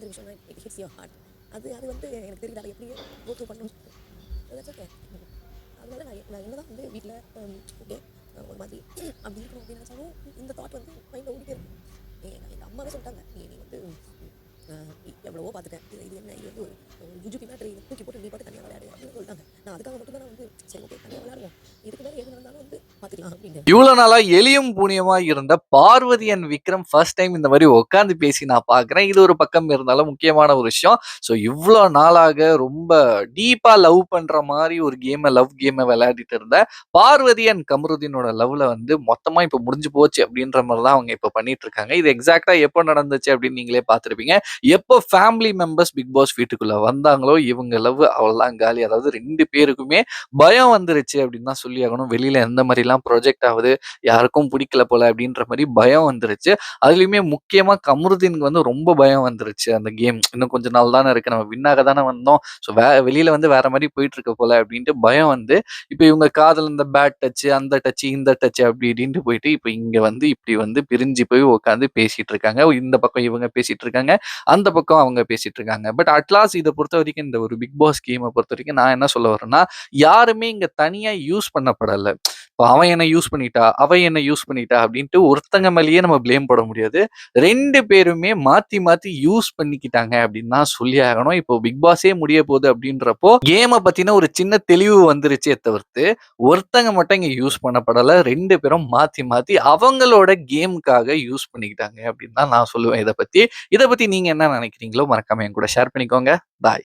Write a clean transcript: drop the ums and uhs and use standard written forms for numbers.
மாதிரி விஷயம்னா it hits your heart. அது அது வந்து எனக்கு தெரியல, அதை எப்படி கோ த்ரூ பண்ணணும். That's okay. அதனால நான் என்னதான் வந்து வீட்டில் ஓகே ஒரு மாதிரி அப்படி இருக்கணும் அப்படின்னு நினச்சாலும் இந்த தாட் வந்து மைண்டில் ஓடிட்டே இருக்கும். எங்கள் அம்மாவே சொல்லிட்டாங்க, நீ நீ வந்து எவ்வளவோ பார்த்துட்டேன், இது என்ன, இது வந்து ஒரு ஜுஜுபி மேட்ரு, இதை தூக்கி போட்டு நீ பாட்டு தனியாக விளையாடு அப்படின்னு சொல்லிட்டாங்க. நான் அதுக்காக மட்டும் தான் நான் வந்து சரி ஓகே தனியாக விளையாடுவோம், இதுக்கு மேலே எது நடந்தாலும் வந்து பார்த்துக்கலாம் அப்படின்னு. இவ்வளவு நாளா எளியும் புனியமா இருந்த Parvati and Vikram first time இந்த மாதிரி உட்காந்து பேசி நான் பாக்குறேன். இது ஒரு பக்கம் இருந்தாலும் முக்கியமான ஒரு விஷயம். ஸோ இவ்வளோ நாளாக ரொம்ப டீப்பா லவ் பண்ற மாதிரி ஒரு லவ் கேமை விளையாடிட்டு இருந்த பார்வதி அண்ட் கமருதீனோட லவ்ல வந்து மொத்தமா இப்ப முடிஞ்சு போச்சு அப்படின்ற மாதிரி தான் அவங்க இப்ப பண்ணிட்டு இருக்காங்க. இது எக்ஸாக்டா எப்போ நடந்துச்சு அப்படின்னு நீங்களே பார்த்திருப்பீங்க. எப்போ ஃபேமிலி மெம்பர்ஸ் பிக் பாஸ் வீட்டுக்குள்ள வந்தாங்களோ இவங்க லவ் அவ்வளவுதான் காலி. அதாவது 2 பேருக்குமே பயம் வந்துருச்சு அப்படின்னு தான் சொல்லி ஆகணும். வெளியில எந்த மாதிரிலாம் ப்ரொஜெக்ட் ஆகுது, யாருக்கும் பிடிக்கல போல அப்படின்ற மாதிரி பயம் வந்துருச்சு. அதுலயுமே முக்கியமா கமருதீனுக்கு வந்து ரொம்ப பயம் வந்துருச்சு. அந்த கேம் இன்னும் கொஞ்ச நாள் தானே இருக்கு, நம்ம வின்னாக தானே வந்தோம், ஸோ வெளியில வந்து வேற மாதிரி போயிட்டு இருக்க போல அப்படின்ட்டு பயம் வந்து இப்போ இவங்க காதல் இந்த பேட் டச், அந்த டச், இந்த டச் அப்படி இப்படின்ட்டு போயிட்டு இப்போ இங்க வந்து இப்படி வந்து பிரிஞ்சு போய் உட்காந்து பேசிட்டு இருக்காங்க. இந்த பக்கம் இவங்க பேசிட்டு இருக்காங்க, அந்த பக்கம் அவங்க பேசிட்டு இருக்காங்க. பட் அட்லாஸ்ட் இதை பொறுத்த வரைக்கும் இந்த ஒரு பிக் பாஸ் கேமை பொறுத்த வரைக்கும் நான் என்ன சொல்ல வரேன்னா, யாருமே இங்க தனியா யூஸ் பண்ணப்படல. இப்போ அவன் என்ன யூஸ் பண்ணிட்டா, அவ என்ன யூஸ் பண்ணிட்டா அப்படின்ட்டு ஒருத்தங்க மேலேயே நம்ம பிளேம் போட முடியாது. 2 பேருமே மாத்தி மாத்தி யூஸ் பண்ணிக்கிட்டாங்க அப்படின்னு தான் சொல்லி ஆகணும். இப்போ பிக் பாஸே முடிய போகுது அப்படின்றப்போ கேமை பத்தின ஒரு சின்ன தெளிவு வந்துருச்சே தவிர்த்து ஒருத்தங்க மட்டும் இங்க யூஸ் பண்ணப்படல. 2 பேரும் மாத்தி மாத்தி அவங்களோட கேமுக்காக யூஸ் பண்ணிக்கிட்டாங்க அப்படின்னு தான் நான் சொல்லுவேன் இதை பத்தி. நீங்க என்ன நினைக்கிறீங்களோ மறக்காம என் கூட ஷேர் பண்ணிக்கோங்க. பாய்.